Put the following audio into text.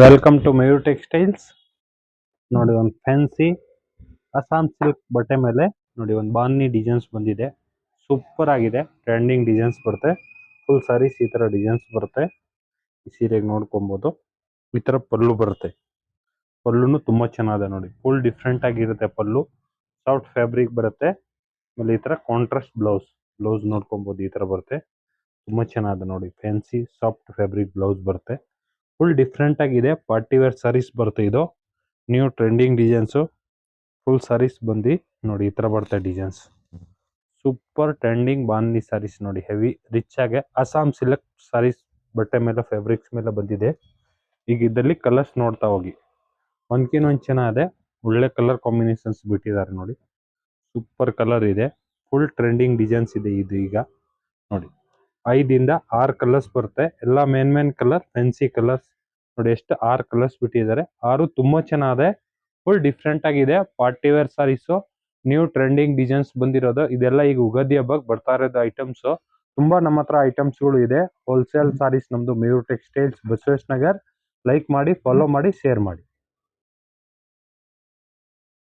Welcome to Mayur textiles. ನೋಡಿ ಒಂದು fancy Assam silk ಬಟ್ಟೆ ಮೇಲೆ ನೋಡಿ ಒಂದು ಬಾಂಧನಿ ಡಿಸೈನ್ಸ್ ಬಂದಿದೆ. ಸೂಪರ್ ಆಗಿದೆ. ಟ್ರೆಂಡಿಂಗ್ ಡಿಸೈನ್ಸ್ ಬರುತ್ತೆ. ಫುಲ್ ಸಾರೀಸ್ ಈ ತರ ಡಿಸೈನ್ಸ್ ಬರುತ್ತೆ. ಈ ಸೀರೆಗೆ ನೋಡ್ಕೊಬಹುದು. ಈ ತರ ಪಲ್ಲು ಬರುತ್ತೆ. ಪಲ್ಲುನು ತುಂಬಾ ಚೆನ್ನಾಗಿದೆ ನೋಡಿ. ಫುಲ್ ಡಿಫ್ರೆಂಟ್ ಆಗಿರುತ್ತೆ ಪಲ್ಲು. ಸಾಫ್ಟ್ ಫ್ಯಾಬ್ರಿಕ್ ಬರುತ್ತೆ. ಆಮೇಲೆ ಈ ತರ ಕಾಂಟ್ರಾಸ್ಟ್ ಬ್ಲೌಸ್ ನೋಡ್ಕೊಬಹುದು. ಈ ತರ ಬರುತ್ತೆ. ತುಂಬಾ ಚೆನ್ನಾಗಿದೆ ನೋಡಿ. ಫ್ಯಾನ್ಸಿ ಸಾಫ್ಟ್ ಫ್ಯಾಬ್ರಿಕ್ ಬ್ಲೌಸ್ ಬರುತ್ತೆ. ಫುಲ್ ಡಿಫ್ರೆಂಟ್ ಆಗಿದೆ. ಪಾರ್ಟಿ ವೇರ್ ಸಾರೀಸ್ ಬರುತ್ತೆ ಇದು. New trending designs. Full saris ಬಂದು ನೋಡಿ ಈ ತರ ಬರುತ್ತೆ designs. Super trending bandhani saris ನೋಡಿ. ಹೆವಿ ರಿಚ್ ಆಗಿ ಅಸ್ಸಾಂ ಸಿಲ್ಕ್ ಸಾರೀಸ್ ಬಟ್ಟೆ ಮೇಲೆ ಫ್ಯಾಬ್ರಿಕ್ಸ್ ಮೇಲೆ ಬಂದಿದೆ. ಈಗ ಇದರಲ್ಲಿ ಕಲರ್ಸ್ ನೋಡ್ತಾ ಹೋಗಿ. ಒಂದ್ಕಿನ ಒಂದ್ ಚೆನ್ನಾಗಿದೆ. ಒಳ್ಳೆ ಕಲರ್ ಕಾಂಬಿನೇಷನ್ಸ್ ಬಿಟ್ಟಿದ್ದಾರೆ ನೋಡಿ. ಸೂಪರ್ ಕಲರ್ ಇದೆ. ಫುಲ್ ಟ್ರೆಂಡಿಂಗ್ ಡಿಸೈನ್ಸ್ ಇದೆ ಇದು. ಈಗ ನೋಡಿ 5 ಇಂದ 6 ಕಲರ್ಸ್ ಬರುತ್ತೆ. ಎಲ್ಲ ಮೇನ್ ಕಲರ್ ಫ್ಯಾನ್ಸಿ ಕಲರ್ಸ್ ನೋಡಿ. ಎಷ್ಟು 6 ಕಲರ್ಸ್ ಬಿಟ್ಟಿದ್ದಾರೆ. 6 ತುಂಬಾ ಚೆನ್ನಾಗಿದೆ. ಫುಲ್ ಡಿಫ್ರೆಂಟ್ ಆಗಿದೆ. ಪಾರ್ಟಿ ವೇರ್ ಸಾರೀಸು. ನ್ಯೂ ಟ್ರೆಂಡಿಂಗ್ ಡಿಸೈನ್ಸ್ ಬಂದಿರೋದು ಇದೆಲ್ಲ. ಈಗ ಉಗಾದಿ ಹಬ್ಬಕ್ಕೆ ಬರ್ತಾ ಇರೋದು ಐಟಮ್ಸ್. ತುಂಬಾ ನಮ್ಮ ಹತ್ರ ಐಟಮ್ಸ್ ಗಳು ಇದೆ. ಹೋಲ್ಸೇಲ್ ಸಾರೀಸ್ ನಮ್ದು ಮಯೂರ್ ಟೆಕ್ಸ್ಟೈಲ್ಸ್, ಬಸವೇಶ್ ನಗರ್. ಲೈಕ್ ಮಾಡಿ, ಫಾಲೋ ಮಾಡಿ, ಶೇರ್ ಮಾಡಿ.